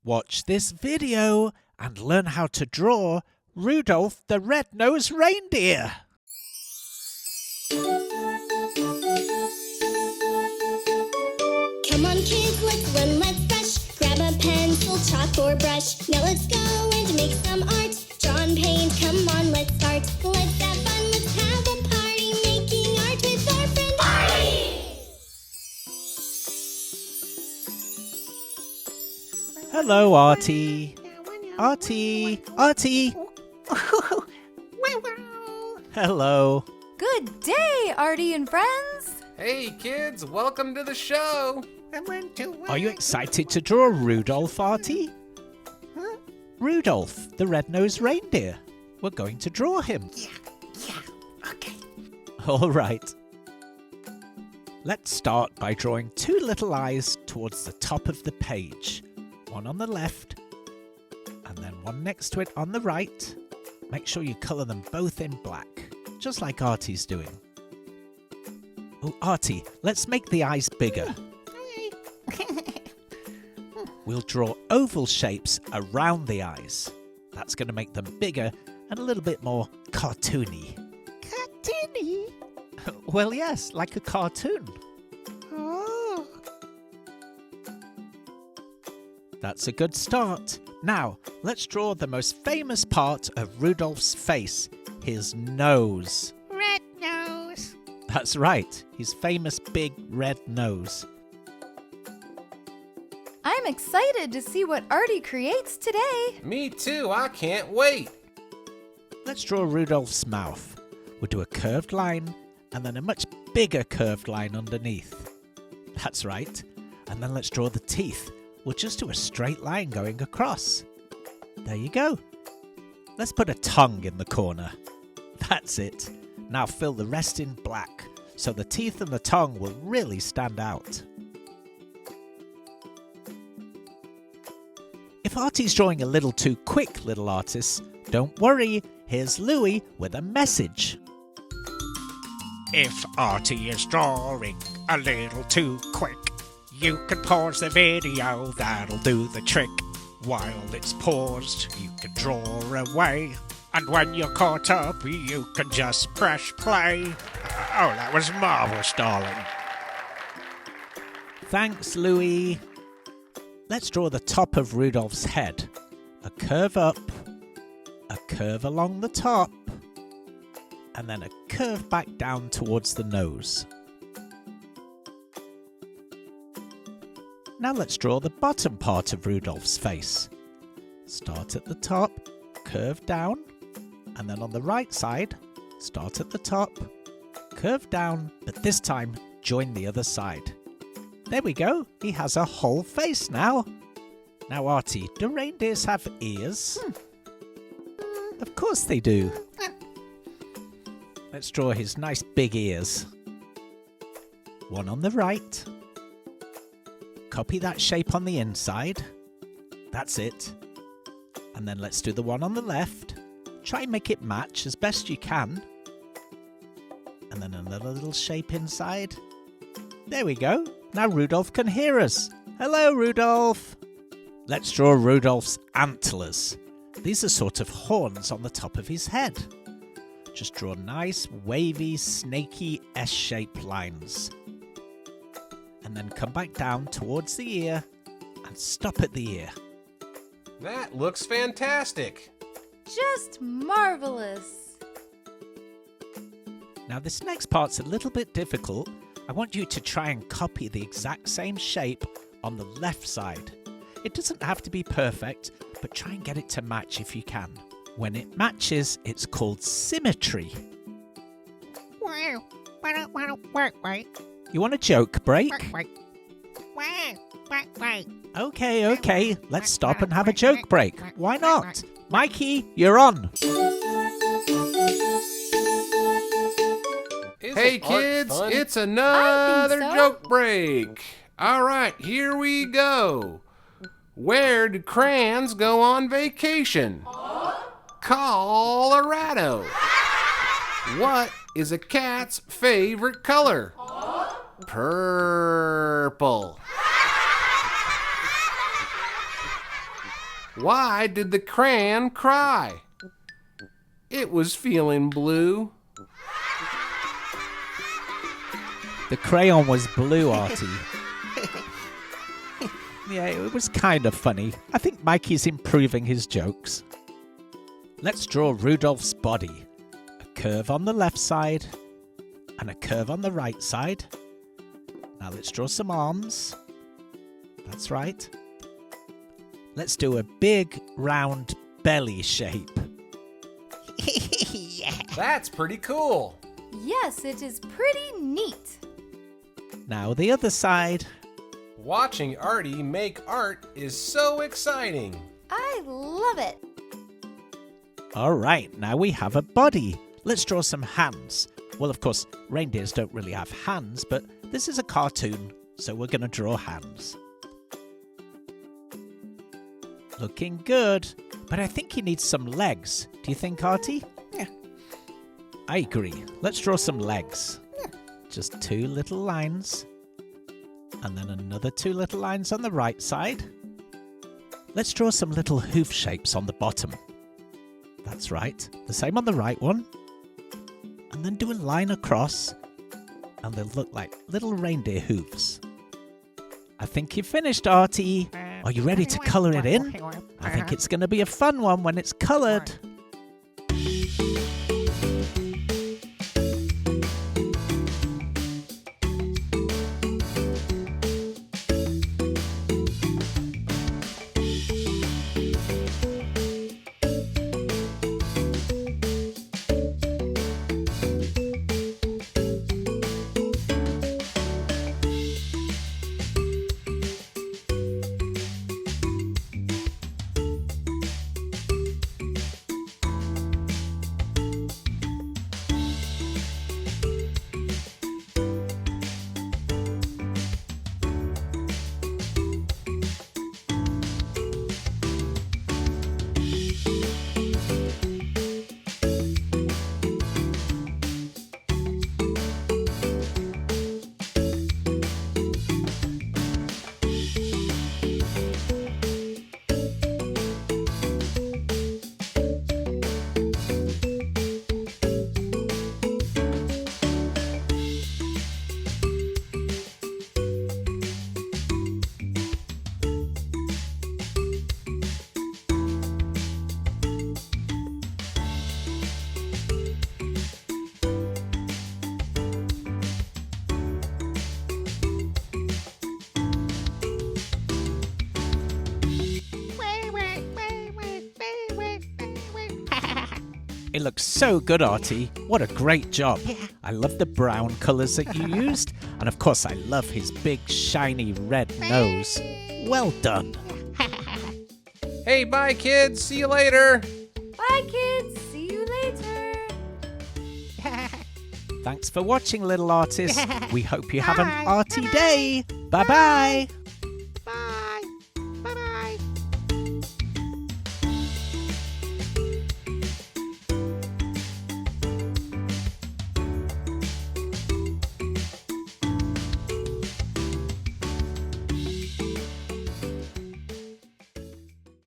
Watch this video and learn how to draw Rudolph the Red-Nosed Reindeer. Come on kids, let's run, let's brush. Grab a pencil, chalk or brush. Now let's go and make some art. Draw and paint, come on, let's start. Let's have fun, let's have a party. Making art with our friend Artie. Hello, Artie. Artie. Artie. Hello. Good day, Artie and friends. Hey kids, welcome to the show. Are you excited to draw Rudolph, Artie? Rudolph, the red-nosed reindeer. We're going to draw him. Yeah, okay. All right. Let's start by drawing two little eyes towards the top of the page. One on the left, and then one next to it on the right. Make sure you colour them both in black, just like Artie's doing. Oh, Artie, let's make the eyes bigger. We'll draw oval shapes around the eyes. That's going to make them bigger and a little bit more cartoony. Cartoony? Well, yes, like a cartoon. Oh. That's a good start. Now, let's draw the most famous part of Rudolph's face, his nose. Red nose. That's right, his famous big red nose. I'm excited to see what Artie creates today. Me too, I can't wait. Let's draw Rudolph's mouth. We'll do a curved line and then a much bigger curved line underneath. That's right. And then let's draw the teeth. We'll just do a straight line going across. There you go. Let's put a tongue in the corner. That's it. Now fill the rest in black, so the teeth and the tongue will really stand out. If Artie's drawing a little too quick, little artists, don't worry. Here's Louie with a message. If Artie is drawing a little too quick, you can pause the video, that'll do the trick. While it's paused, you can draw away. And when you're caught up, you can just press play. Oh, that was marvellous, darling. Thanks, Louie. Let's draw the top of Rudolph's head. A curve up, a curve along the top, and then a curve back down towards the nose. Now let's draw the bottom part of Rudolph's face. Start at the top, curve down, and then on the right side, start at the top, curve down, but this time join the other side. There we go, he has a whole face now. Now Artie, do reindeers have ears? Of course they do. Let's draw his nice big ears. One on the right. Copy that shape on the inside. That's it. And then let's do the one on the left. Try and make it match as best you can. And then another little shape inside. There we go. Now Rudolph can hear us. Hello, Rudolph. Let's draw Rudolph's antlers. These are sort of horns on the top of his head. Just draw nice, wavy, snaky S-shaped lines. And then come back down towards the ear and stop at the ear. That looks fantastic. Just marvelous. Now this next part's a little bit difficult. I want you to try and copy the exact same shape on the left side. It doesn't have to be perfect, but try and get it to match if you can. When it matches, it's called symmetry. Wow. Wait. You want a joke break? Wait. Okay. Let's stop and have a joke break. Why not? Mikey, you're on. Hey kids, it's another so. joke break. All right, here we go. Where do crayons go on vacation? Colorado. What is a cat's favorite color? Purple. Why did the crayon cry? It was feeling blue. The crayon was blue, Artie. Yeah, it was kind of funny. I think Mikey's improving his jokes. Let's draw Rudolph's body. A curve on the left side and a curve on the right side. Now let's draw some arms. That's right. Let's do a big round belly shape. That's pretty cool. Yes, it is pretty neat. Now the other side. Watching Artie make art is so exciting. I love it. All right, now we have a body. Let's draw some hands. Well, of course, reindeers don't really have hands, but this is a cartoon, so we're going to draw hands. Looking good, but I think he needs some legs. Do you think, Artie? Yeah. I agree. Let's draw some legs. Just 2 little lines. And then another 2 little lines on the right side. Let's draw some little hoof shapes on the bottom. That's right. The same on the right one. And then do a line across. And they'll look like little reindeer hooves. I think you've finished, Artie. Are you ready to colour it in? I think it's going to be a fun one when it's coloured. It looks so good, Artie. What a great job. I love the brown colours that you used. And of course, I love his big, shiny red nose. Well done. Hey, bye, kids. See you later. Bye, kids. See you later. Thanks for watching, little artists. We hope you have an arty day. Bye-bye.